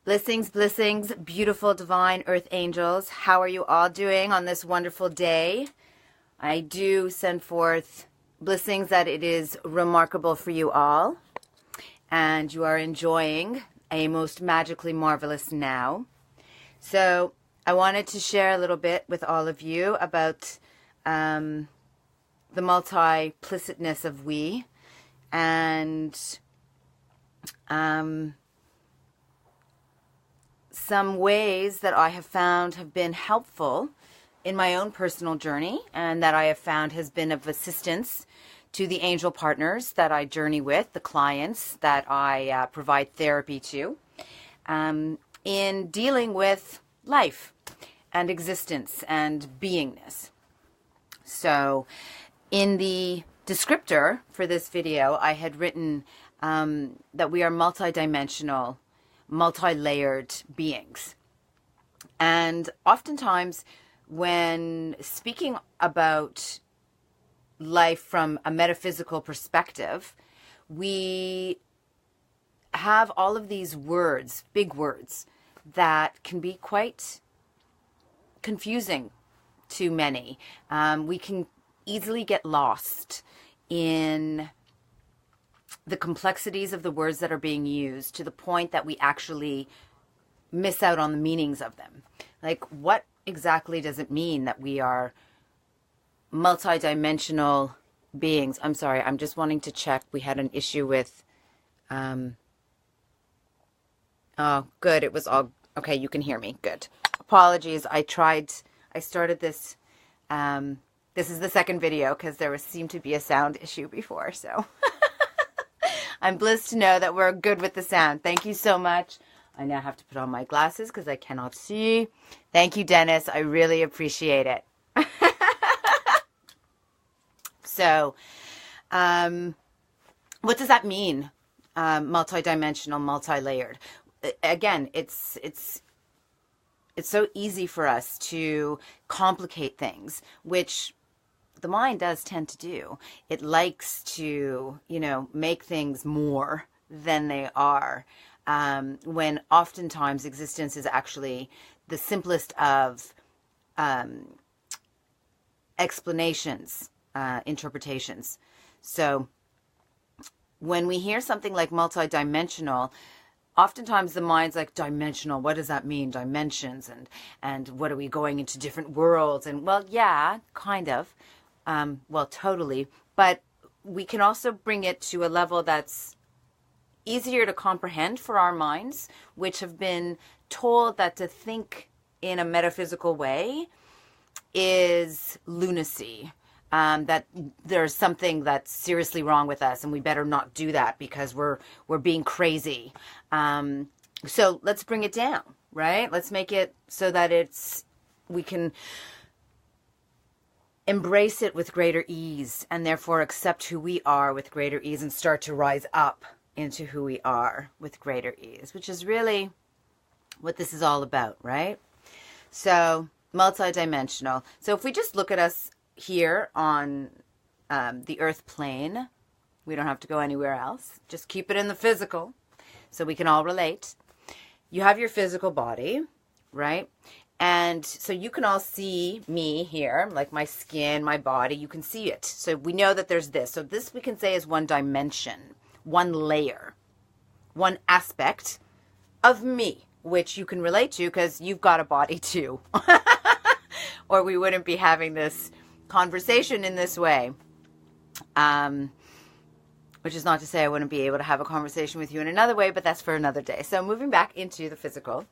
Blessings, blessings, beautiful divine earth angels. How are you all doing on this wonderful day? I do send forth blessings that it is remarkable for you all, and you are enjoying a most magically marvelous now. So I wanted to share a little bit with all of you about the multiplicitness of we, and some ways that I have found have been helpful in my own personal journey, and that I have found has been of assistance to the angel partners that I journey with, the clients that I provide therapy to, in dealing with life and existence and beingness. So in the descriptor for this video, I had written that we are multidimensional, multi-layered beings. And oftentimes when speaking about life from a metaphysical perspective, we have all of these words, big words, that can be quite confusing to many. We can easily get lost in the complexities of the words that are being used to the point that we actually miss out on the meanings of them. Like, what exactly does it mean that we are multidimensional beings? I'm sorry, I'm just wanting to check. We had an issue with, oh, good. It was all, okay, you can hear me. Good. Apologies. I started this, this is the second video because seemed to be a sound issue before, so. I'm blessed to know that we're good with the sound. Thank you so much. I now have to put on my glasses because I cannot see. Thank you, Dennis. I really appreciate it. So, what does that mean? Multidimensional, multi-layered. Again, it's so easy for us to complicate things, which the mind does tend to do. It likes to, make things more than they are, when oftentimes existence is actually the simplest of explanations, interpretations. So when we hear something like multidimensional, oftentimes the mind's like, dimensional, what does that mean? Dimensions, and what are we going into different worlds? And well, yeah, kind of. Well, totally. But we can also bring it to a level that's easier to comprehend for our minds, which have been told that to think in a metaphysical way is lunacy. That there's something that's seriously wrong with us and we better not do that because we're being crazy. So let's bring it down, right? Let's make it so that we can embrace it with greater ease, and therefore accept who we are with greater ease and start to rise up into who we are with greater ease, which is really what this is all about, right? So multidimensional. So if we just look at us here on the earth plane, we don't have to go anywhere else. Just keep it in the physical so we can all relate. You have your physical body, right? And so you can all see me here, like my skin, my body, you can see it. So we know that there's this. So this we can say is one dimension, one layer, one aspect of me, which you can relate to because you've got a body too. Or we wouldn't be having this conversation in this way. Which is not to say I wouldn't be able to have a conversation with you in another way, but that's for another day. So moving back into the physical.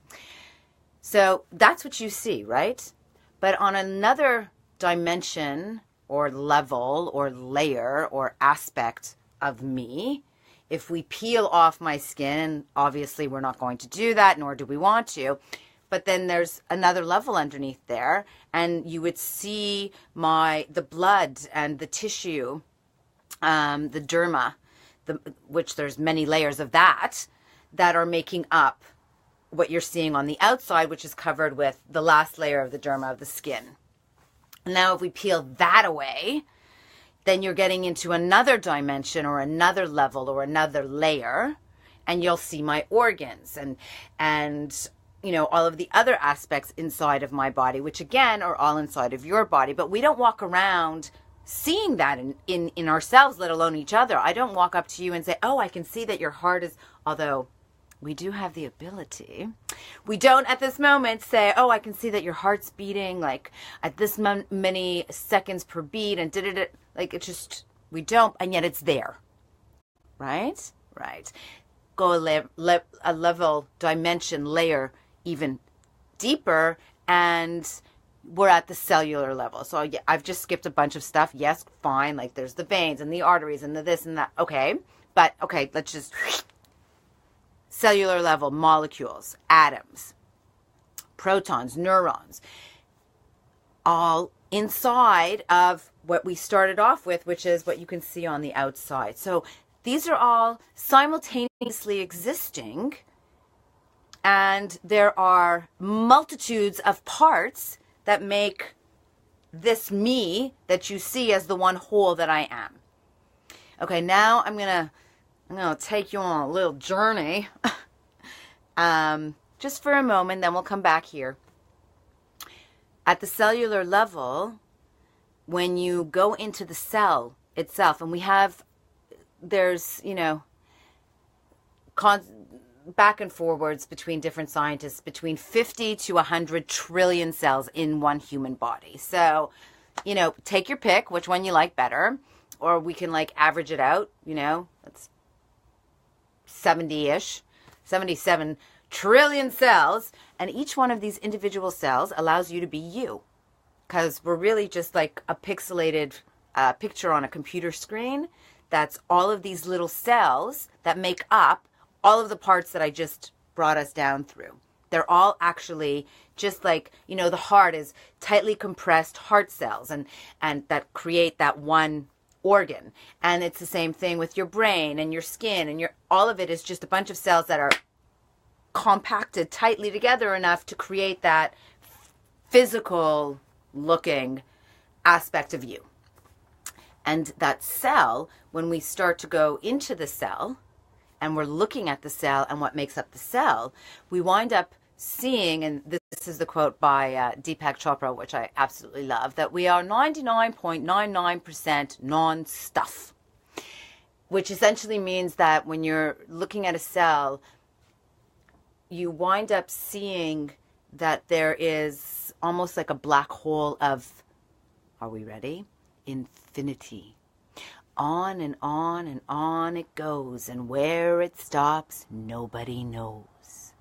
So that's what you see, right? But on another dimension or level or layer or aspect of me, if we peel off my skin, obviously we're not going to do that, nor do we want to, but then there's another level underneath there, and you would see the blood and the tissue, the derma, which there's many layers of that are making up what you're seeing on the outside, which is covered with the last layer of the derma of the skin. Now, if we peel that away, then you're getting into another dimension or another level or another layer. and you'll see my organs and all of the other aspects inside of my body, which again are all inside of your body. But we don't walk around seeing that in ourselves, let alone each other. I don't walk up to you and say, oh, I can see that your heart is, although we do have the ability. We don't at this moment say, oh, I can see that your heart's beating like at this many seconds per beat and did like it's just, we don't, and yet it's there. Right? Right. Go a level, dimension, layer even deeper, and we're at the cellular level. So I've just skipped a bunch of stuff. Yes, fine. Like there's the veins and the arteries and the this and that. Okay. But okay, let's just cellular level, molecules, atoms, protons, neurons, all inside of what we started off with, which is what you can see on the outside. So these are all simultaneously existing, and there are multitudes of parts that make this me that you see as the one whole that I am. Okay, now I'm gonna take you on a little journey, just for a moment, then we'll come back here. At the cellular level, when you go into the cell itself, and there's back and forwards between different scientists, between 50 to 100 trillion cells in one human body. So, take your pick, which one you like better, or we can average it out, it's 70-ish, 77 trillion cells, and each one of these individual cells allows you to be you, because we're really just like a pixelated picture on a computer screen. That's all of these little cells that make up all of the parts that I just brought us down through. They're all actually just like, the heart is tightly compressed heart cells and that create that one organ. And it's the same thing with your brain and your skin and all of it is just a bunch of cells that are compacted tightly together enough to create that physical looking aspect of you. And that cell, when we start to go into the cell and we're looking at the cell and what makes up the cell, we wind up seeing, and this is the quote by Deepak Chopra, which I absolutely love, that we are 99.99% non-stuff, which essentially means that when you're looking at a cell, you wind up seeing that there is almost like a black hole of, are we ready? Infinity. On and on and on it goes, and where it stops, nobody knows.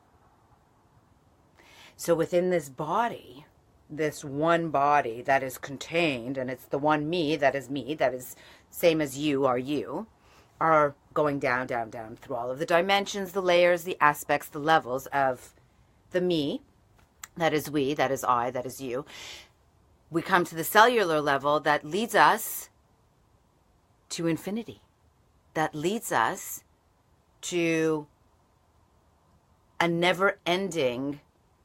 So within this body, this one body that is contained, and it's the one me, that is same as you, are going down, down, down through all of the dimensions, the layers, the aspects, the levels of the me, that is we, that is I, that is you. We come to the cellular level that leads us to infinity, that leads us to a never-ending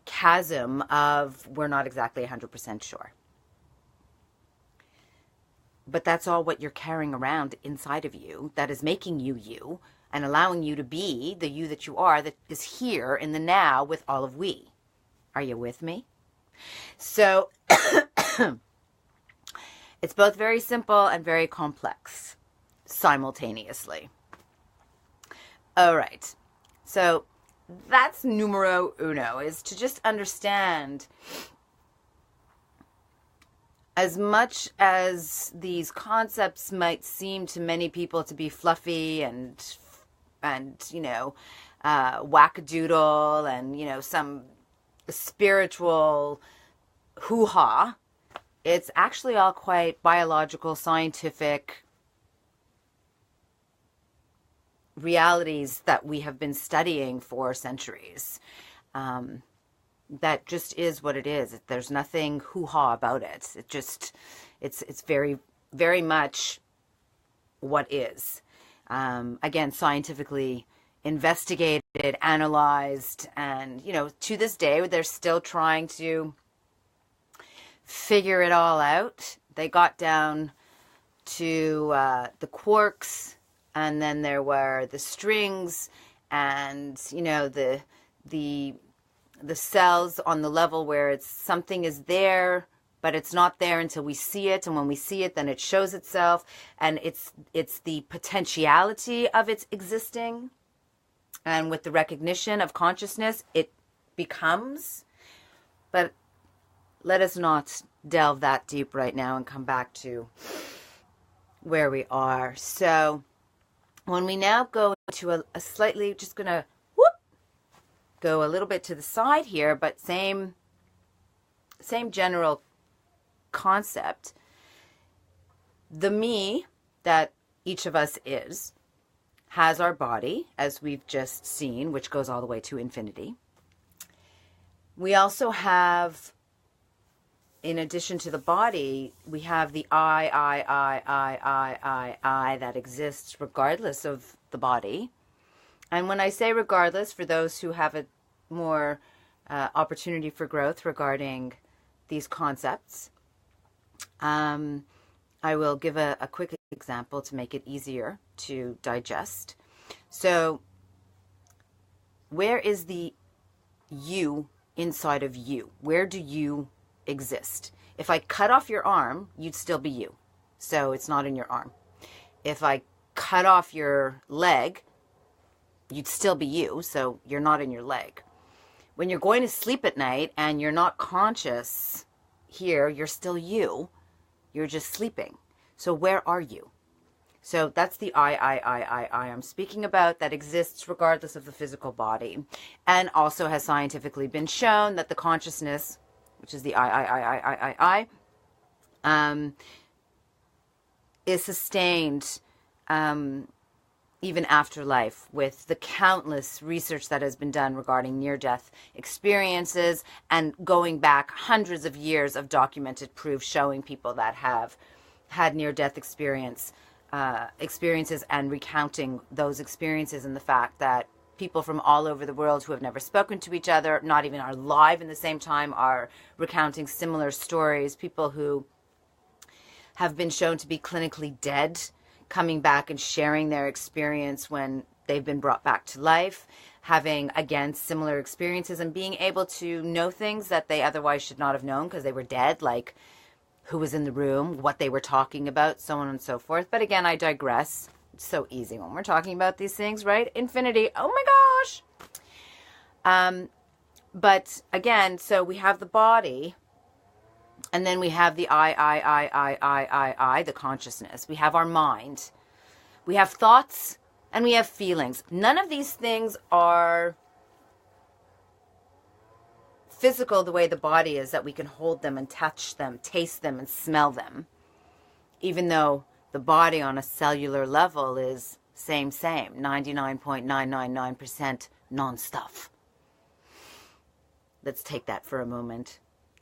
chasm of we're not exactly 100% sure. But that's all what you're carrying around inside of you that is making you you and allowing you to be the you that you are, that is here in the now with all of we. Are you with me? So it's both very simple and very complex simultaneously. All right. So that's numero uno, is to just understand, as much as these concepts might seem to many people to be fluffy and wackadoodle and, some spiritual hoo-ha, it's actually all quite biological, scientific realities that we have been studying for centuries. That just is what it is. There's nothing hoo-ha about it. It's very, very much what is. Again, scientifically investigated, analyzed, and, to this day, they're still trying to figure it all out. They got down to the quarks, and then there were the strings, and the cells on the level where it's something is there, but it's not there until we see it, and when we see it, then it shows itself, and it's the potentiality of its existing, and with the recognition of consciousness, it becomes. But let us not delve that deep right now and come back to where we are. So when we now go to a slightly, just going to go a little bit to the side here, but same general concept. The me that each of us is has our body, as we've just seen, which goes all the way to infinity. We also have, in addition to the body, we have the I that exists regardless of the body. And when I say regardless, for those who have a more opportunity for growth regarding these concepts, I will give a quick example to make it easier to digest. So, where is the you inside of you? Where do you exist? If I cut off your arm, you'd still be you. So it's not in your arm. If I cut off your leg, you'd still be you. So you're not in your leg. When you're going to sleep at night and you're not conscious here, you're still you. You're just sleeping. So where are you? So that's the I'm speaking about, that exists regardless of the physical body, and also has scientifically been shown that the consciousness, which is the is sustained even after life, with the countless research that has been done regarding near-death experiences, and going back hundreds of years of documented proof showing people that have had near-death experiences and recounting those experiences, and the fact that people from all over the world who have never spoken to each other, not even are alive in the same time, are recounting similar stories. People who have been shown to be clinically dead, coming back and sharing their experience when they've been brought back to life, having, again, similar experiences and being able to know things that they otherwise should not have known because they were dead, like who was in the room, what they were talking about, so on and so forth. But again, I digress. It's so easy when we're talking about these things, right? Infinity. Oh my gosh. But again, so we have the body, and then we have the I, the consciousness. We have our mind. We have thoughts, and we have feelings. None of these things are physical the way the body is, that we can hold them and touch them, taste them and smell them, even though the body on a cellular level is same, 99.999% non-stuff. Let's take that for a moment.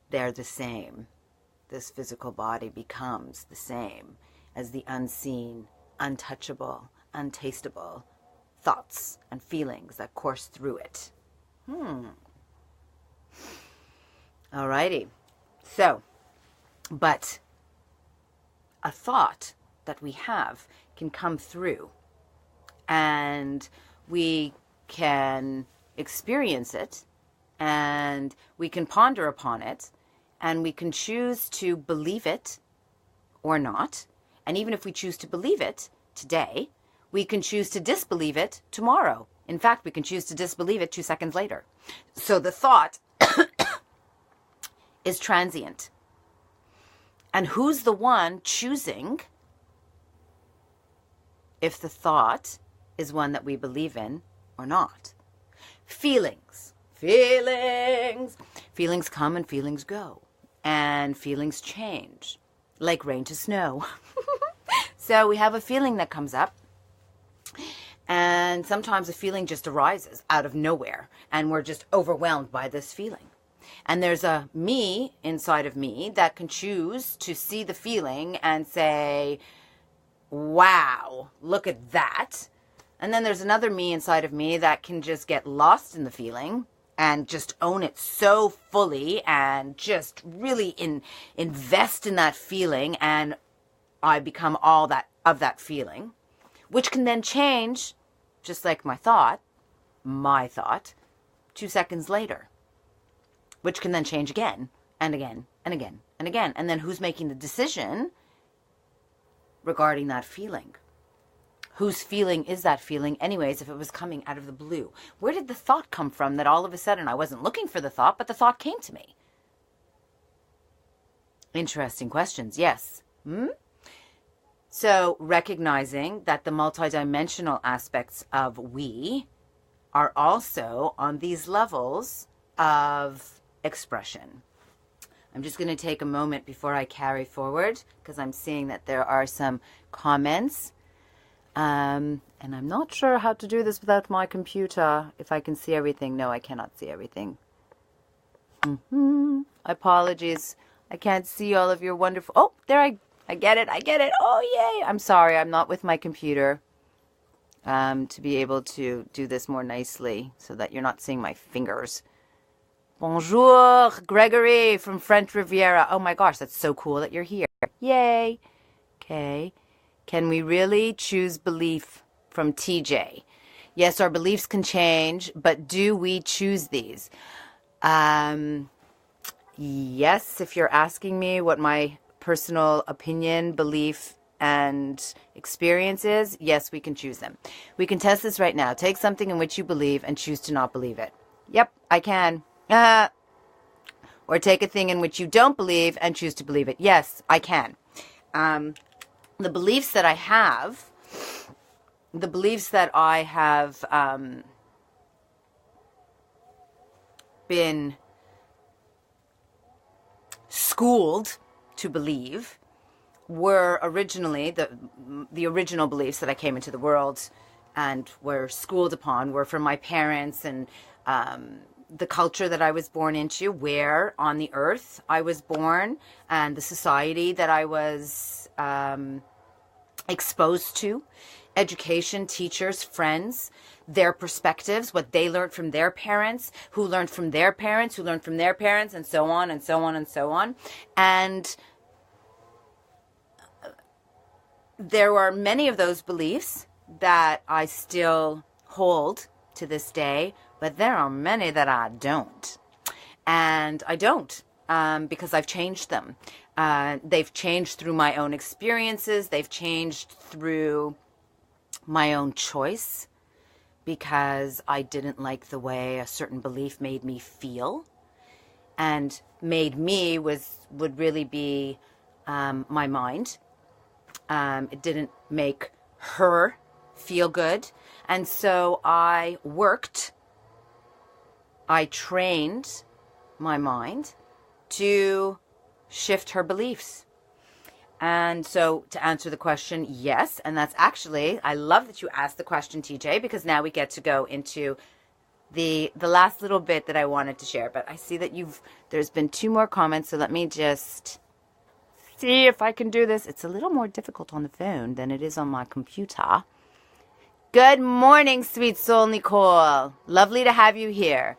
They're the same. This physical body becomes the same as the unseen, untouchable, untastable thoughts and feelings that course through it. Alrighty. So, but a thought that we have can come through, and we can experience it, and we can ponder upon it, and we can choose to believe it or not. And even if we choose to believe it today, we can choose to disbelieve it tomorrow. In fact, we can choose to disbelieve it 2 seconds later. So the thought is transient. And who's the one choosing if the thought is one that we believe in or not? Feelings. Feelings come and feelings go. And feelings change, like rain to snow. So we have a feeling that comes up, and sometimes a feeling just arises out of nowhere, and we're just overwhelmed by this feeling. And there's a me inside of me that can choose to see the feeling and say, wow, look at that. And then there's another me inside of me that can just get lost in the feeling and just own it so fully and just really invest in that feeling, and I become all that of that feeling, which can then change, just like my thought, my thought 2 seconds later, which can then change again and again and again and again. And then who's making the decision regarding that feeling? Whose feeling is that feeling anyways if it was coming out of the blue? Where did the thought come from that all of a sudden I wasn't looking for the thought, but the thought came to me? Interesting questions, yes. So recognizing that the multidimensional aspects of we are also on these levels of expression. I'm just going to take a moment before I carry forward because I'm seeing that there are some comments. And I'm not sure how to do this without my computer. If I can see everything. No, I cannot see everything. Apologies. I can't see all of your wonderful... Oh, there I get it. I get it. Oh, yay. I'm sorry. I'm not with my computer to be able to do this more nicely so that you're not seeing my fingers. Bonjour, Gregory from French Riviera. Oh my gosh, that's so cool that you're here. Yay. Okay. Can we really choose belief from TJ? Yes, our beliefs can change, but do we choose these? Yes, if you're asking me what my personal opinion, belief, and experience is, yes, we can choose them. We can test this right now. Take something in which you believe and choose to not believe it. Yep, I can. Or take a thing in which you don't believe and choose to believe it. Yes, I can. The beliefs that I have been schooled to believe were originally the original beliefs that I came into the world and were schooled upon were from my parents and the culture that I was born into, where on the earth I was born, and the society that I was exposed to, education, teachers, friends, their perspectives, what they learned from their parents, who learned from their parents, who learned from their parents, and so on and so on and so on. And there are many of those beliefs that I still hold to this day, but there are many that I don't. And I don't because I've changed them. They've changed through my own experiences. They've changed through my own choice because I didn't like the way a certain belief made me feel. And made me would really be my mind. It didn't make her feel good. And so I trained my mind to shift her beliefs. And so to answer the question, yes. And that's actually, I love that you asked the question, TJ, because now we get to go into the last little bit that I wanted to share. But I see that there's been 2 more comments. So let me just see if I can do this. It's a little more difficult on the phone than it is on my computer. Good morning, sweet soul Nicole. Lovely to have you here.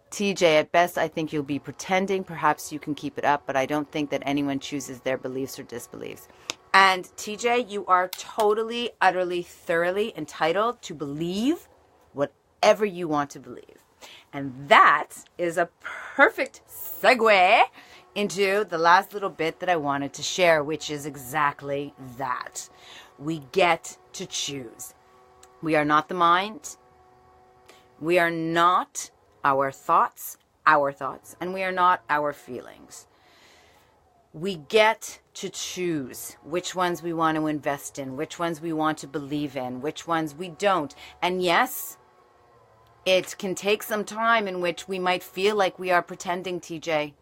TJ, at best, I think you'll be pretending. Perhaps you can keep it up, but I don't think that anyone chooses their beliefs or disbeliefs. And TJ, you are totally, utterly, thoroughly entitled to believe whatever you want to believe. And that is a perfect segue into the last little bit that I wanted to share, which is exactly that. We get to choose. We are not the mind. We are not our thoughts, and we are not our feelings. We get to choose which ones we want to invest in, which ones we want to believe in, which ones we don't. And yes, it can take some time in which we might feel like we are pretending, TJ,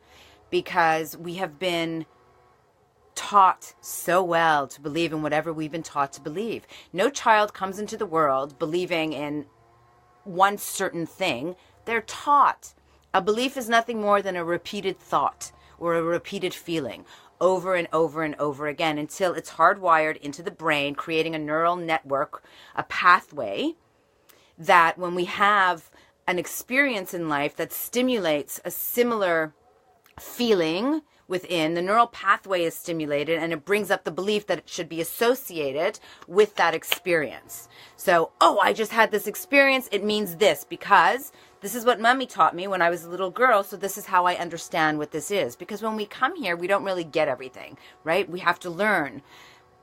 because we have been taught so well to believe in whatever we've been taught to believe. No child comes into the world believing in one certain thing. They're taught. A belief is nothing more than a repeated thought or a repeated feeling over and over and over again until it's hardwired into the brain, creating a neural network, a pathway that when we have an experience in life that stimulates a similar feeling, within, the neural pathway is stimulated, and it brings up the belief that it should be associated with that experience. So, oh, I just had this experience, it means this, because this is what mommy taught me when I was a little girl, so this is how I understand what this is. Because when we come here, we don't really get everything, right? We have to learn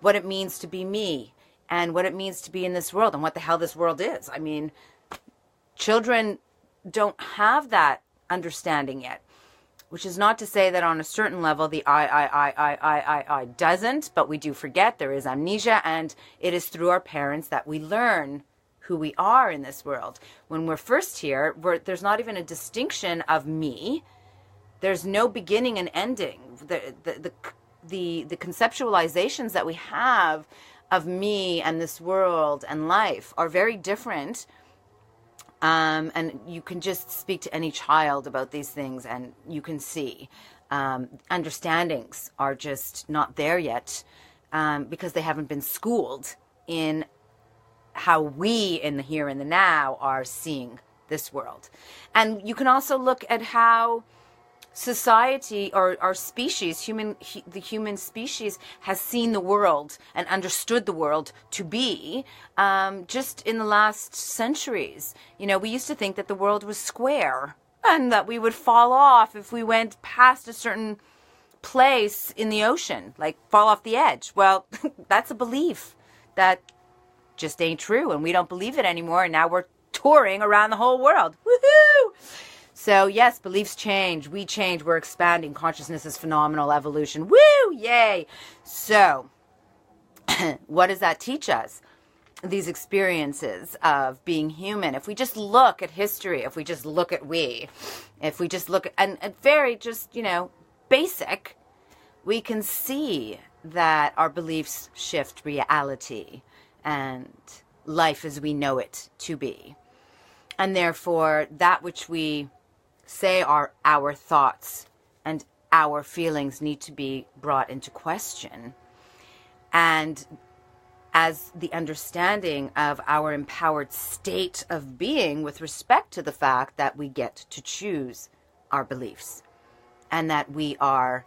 what it means to be me, and what it means to be in this world, and what the hell this world is. I mean, children don't have that understanding yet, which is not to say that on a certain level the I doesn't, but we do forget. There is amnesia, and it is through our parents that we learn who we are in this world. When we're first here, there's not even a distinction of me. There's no beginning and ending. The conceptualizations that we have of me and this world and life are very different. And you can just speak to any child about these things, and you can see understandings are just not there yet, because they haven't been schooled in how we in the here and the now are seeing this world. And you can also look at how society, or our species, the human species, has seen the world and understood the world to be just in the last centuries. You know, we used to think that the world was square and that we would fall off if we went past a certain place in the ocean, like fall off the edge. Well, that's a belief that just ain't true, and we don't believe it anymore, and now we're touring around the whole world. Woohoo! So yes, beliefs change, we change, we're expanding. Consciousness is phenomenal, evolution. Woo! Yay! So, what does that teach us? These experiences of being human. If we just look at history, if we just look at if we just look at, and very just, basic, we can see that our beliefs shift reality and life as we know it to be. And therefore, that which we say are our thoughts and our feelings need to be brought into question. And as the understanding of our empowered state of being with respect to the fact that we get to choose our beliefs, and that we are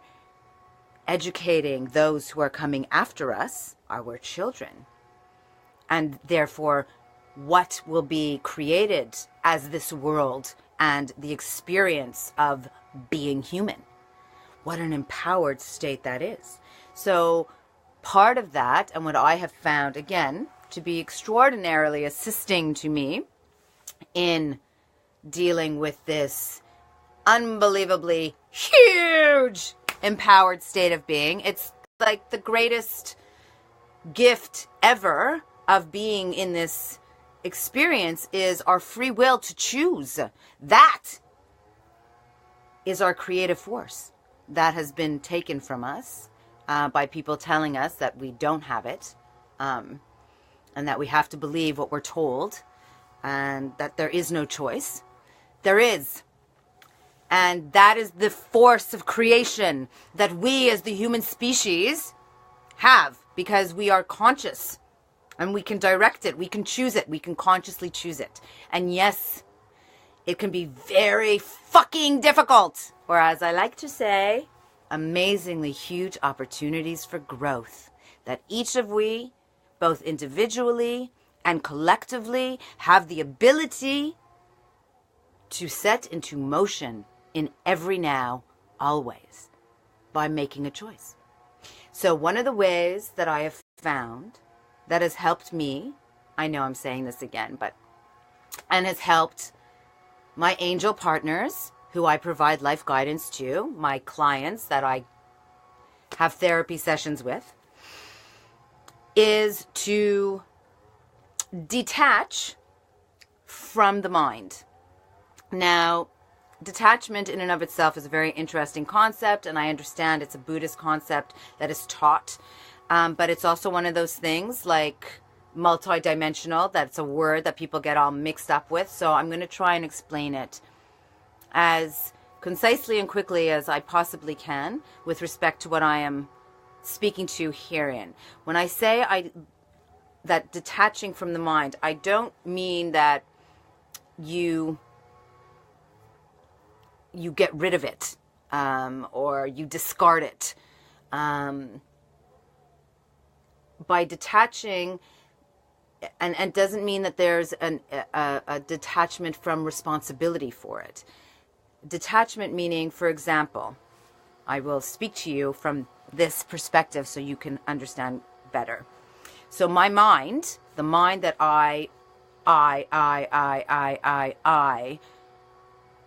educating those who are coming after us, our children. And therefore, what will be created as this world and the experience of being human. What an empowered state that is. So part of that, and what I have found, again, to be extraordinarily assisting to me in dealing with this unbelievably huge empowered state of being. It's like the greatest gift ever of being in this experience is our free will to choose. That is our creative force that has been taken from us by people telling us that we don't have it, and that we have to believe what we're told, and that there is no choice. There is. And that is the force of creation that we as the human species have, because we are conscious. And we can direct it, we can choose it, we can consciously choose it. And yes, it can be very fucking difficult. Or as I like to say, amazingly huge opportunities for growth. That each of we, both individually and collectively, have the ability to set into motion in every now, always, by making a choice. So one of the ways that I have found that has helped me, I know I'm saying this again, and has helped my angel partners who I provide life guidance to, my clients that I have therapy sessions with, is to detach from the mind. Now, detachment in and of itself is a very interesting concept, and I understand it's a Buddhist concept that is taught. But it's also one of those things like multidimensional, that's a word that people get all mixed up with. So I'm going to try and explain it as concisely and quickly as I possibly can with respect to what I am speaking to herein. When I say that detaching from the mind, I don't mean that you get rid of it or you discard it. By detaching, and doesn't mean that there's a detachment from responsibility for it. Detachment meaning, for example, I will speak to you from this perspective so you can understand better. So my mind, the mind that I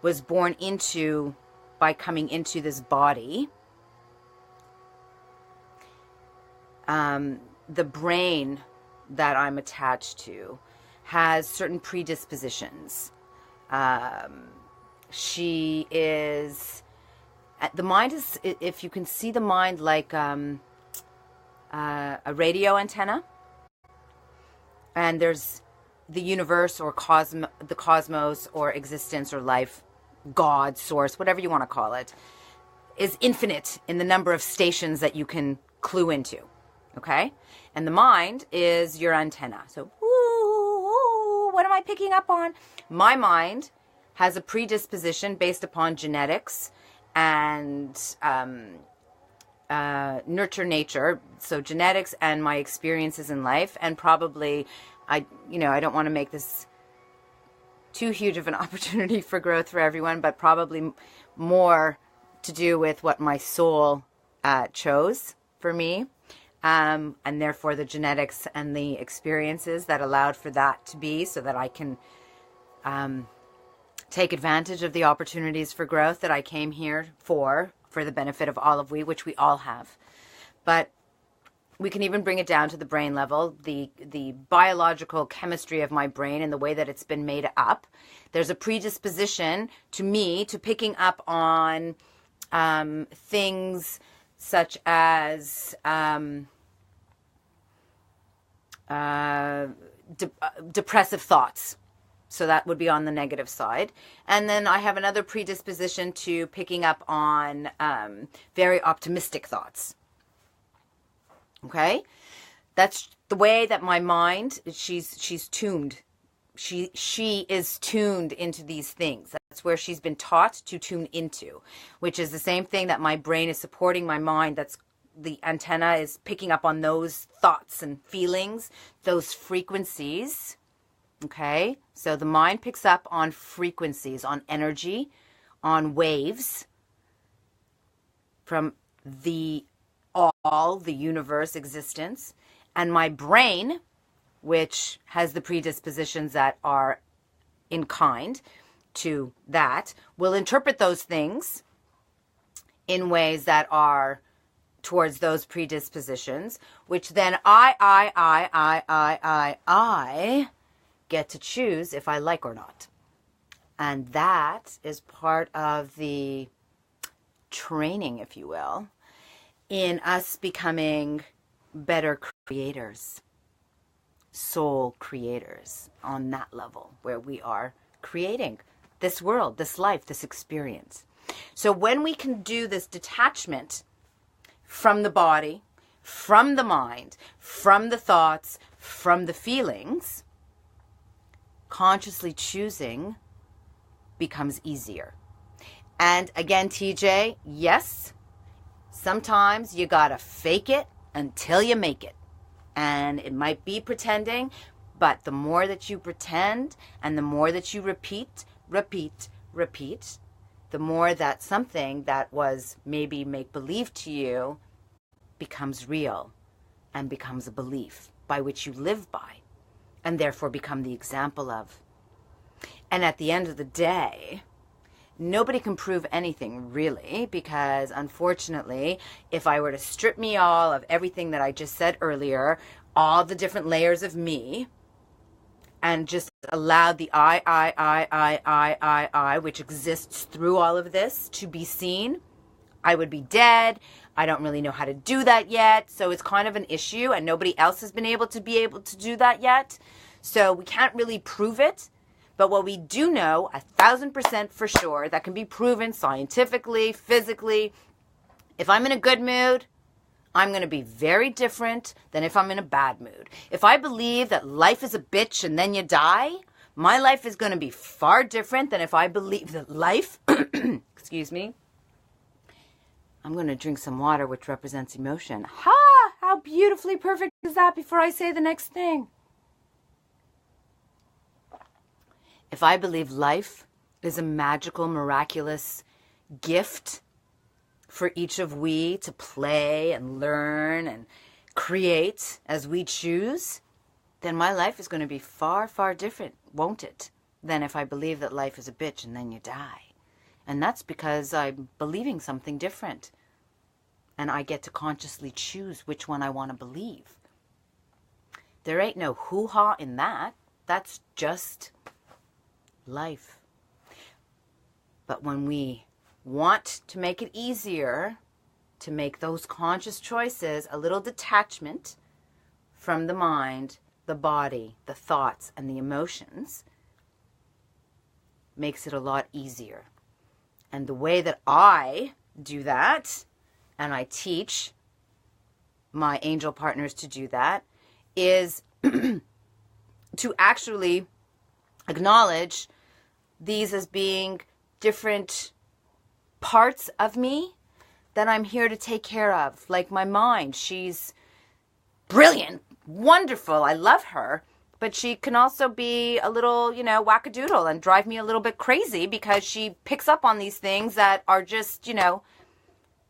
was born into by coming into this body, the brain that I'm attached to has certain predispositions. She is, the mind is, if you can see the mind like a radio antenna, and there's the universe or the cosmos or existence or life, God, source, whatever you want to call it, is infinite in the number of stations that you can clue into. Okay? And the mind is your antenna. So, what am I picking up on? My mind has a predisposition based upon genetics and nurture nature. So genetics and my experiences in life, and probably, I don't want to make this too huge of an opportunity for growth for everyone, but probably more to do with what my soul chose for me. And therefore the genetics and the experiences that allowed for that to be, so that I can take advantage of the opportunities for growth that I came here for the benefit of all of we, which we all have. But we can even bring it down to the brain level, the biological chemistry of my brain and the way that it's been made up. There's a predisposition to me to picking up on things such as depressive thoughts. So that would be on the negative side. And then I have another predisposition to picking up on very optimistic thoughts. Okay? That's the way that my mind, she's tuned. She is tuned into these things. That's where she's been taught to tune into, which is the same thing that my brain is supporting my mind. That's the antenna is picking up on those thoughts and feelings, those frequencies. Okay? So the mind picks up on frequencies, on energy, on waves from the universe existence. And my brain, which has the predispositions that are in kind to that, will interpret those things in ways that are towards those predispositions, which then I get to choose if I like or not. And that is part of the training, if you will, in us becoming better creators, soul creators on that level where we are creating this world, this life, this experience. So when we can do this detachment from the body, from the mind, from the thoughts, from the feelings, consciously choosing becomes easier. And again, TJ, yes, sometimes you gotta fake it until you make it. And it might be pretending, but the more that you pretend and the more that you repeat, the more that something that was maybe make-believe to you becomes real and becomes a belief by which you live by and therefore become the example of. And at the end of the day, nobody can prove anything really, because unfortunately, if I were to strip me all of everything that I just said earlier, all the different layers of me, and just allow the I, which exists through all of this, to be seen, I would be dead. I don't really know how to do that yet. So it's kind of an issue, and nobody else has been able to do that yet. So we can't really prove it. But what we do know, 1,000% for sure, that can be proven scientifically, physically, if I'm in a good mood, I'm going to be very different than if I'm in a bad mood. If I believe that life is a bitch and then you die, my life is going to be far different than if I believe that life, excuse me, I'm going to drink some water, which represents emotion. Ha! How beautifully perfect is that before I say the next thing? If I believe life is a magical, miraculous gift for each of we to play and learn and create as we choose, then my life is going to be far, far different, won't it, than if I believe that life is a bitch and then you die. And that's because I'm believing something different. And I get to consciously choose which one I want to believe. There ain't no hoo-ha in that. That's just life. But when we want to make it easier to make those conscious choices, a little detachment from the mind, the body, the thoughts, and the emotions makes it a lot easier. And the way that I do that, and I teach my angel partners to do that, is to actually acknowledge these as being different parts of me that I'm here to take care of. Like my mind, she's brilliant, wonderful, I love her, but she can also be a little, wackadoodle and drive me a little bit crazy because she picks up on these things that are just,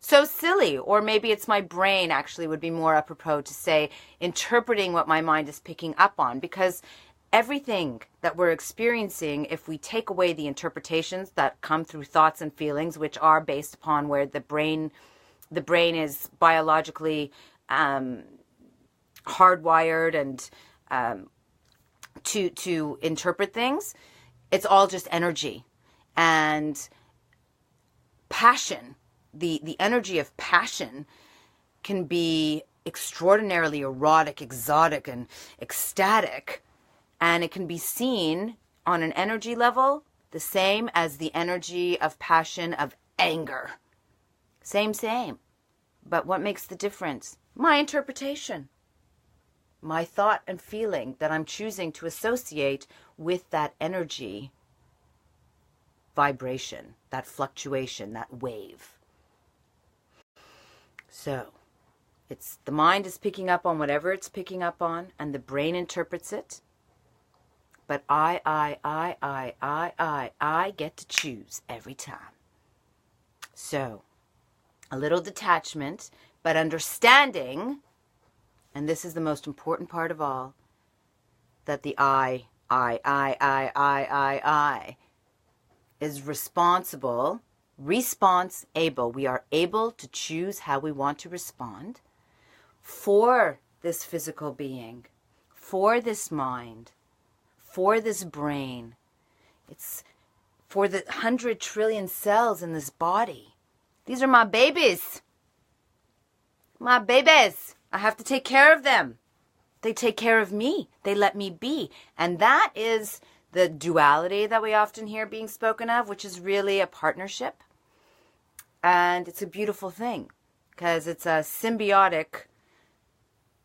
so silly. Or maybe it's my brain, actually would be more apropos to say, interpreting what my mind is picking up on, because everything that we're experiencing, if we take away the interpretations that come through thoughts and feelings, which are based upon where the brain is biologically hardwired and to interpret things, it's all just energy. And passion, the energy of passion can be extraordinarily erotic, exotic, and ecstatic. And it can be seen on an energy level the same as the energy of passion of anger. Same. But what makes the difference? My interpretation. My thought and feeling that I'm choosing to associate with that energy vibration, that fluctuation, that wave. So, it's the mind is picking up on whatever it's picking up on, and the brain interprets it. But I get to choose every time. So, a little detachment, but understanding, and this is the most important part of all, that the I is responsible, response-able. We are able to choose how we want to respond for this physical being, for this mind, for this brain. It's for the 100 trillion cells in this body. These are my babies. My babies. I have to take care of them. They take care of me. They let me be. And that is the duality that we often hear being spoken of, which is really a partnership. And it's a beautiful thing because it's a symbiotic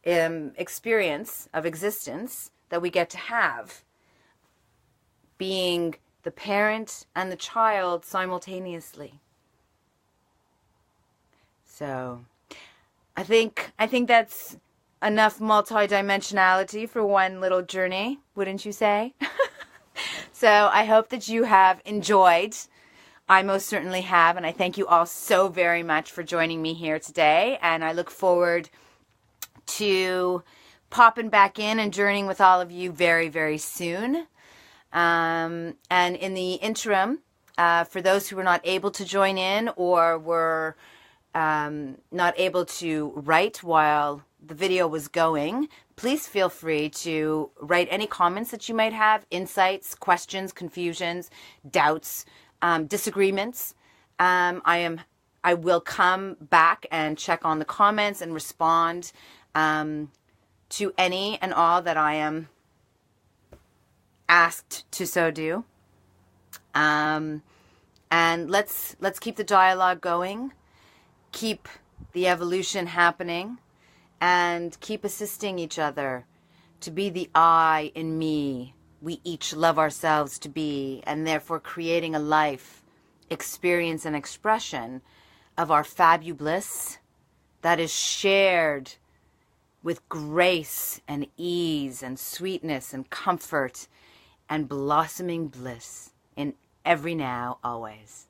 experience of existence that we get to have, being the parent and the child simultaneously. So I think that's enough multidimensionality for one little journey, wouldn't you say? So I hope that you have enjoyed. I most certainly have, and I thank you all so very much for joining me here today, and I look forward to popping back in and journeying with all of you very, very soon. And in the interim, for those who were not able to join in or were not able to write while the video was going, please feel free to write any comments that you might have, insights, questions, confusions, doubts, disagreements. I will come back and check on the comments and respond to any and all that I am asked to so do. And let's keep the dialogue going, keep the evolution happening, and keep assisting each other to be the I in me we each love ourselves to be, and therefore creating a life, experience, and expression of our fabulous that is shared with grace and ease and sweetness and comfort and blossoming bliss in every now, always.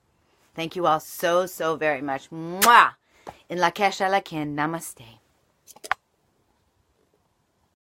Thank you all so, so very much. Mwah! In Lakesh Alakin, namaste.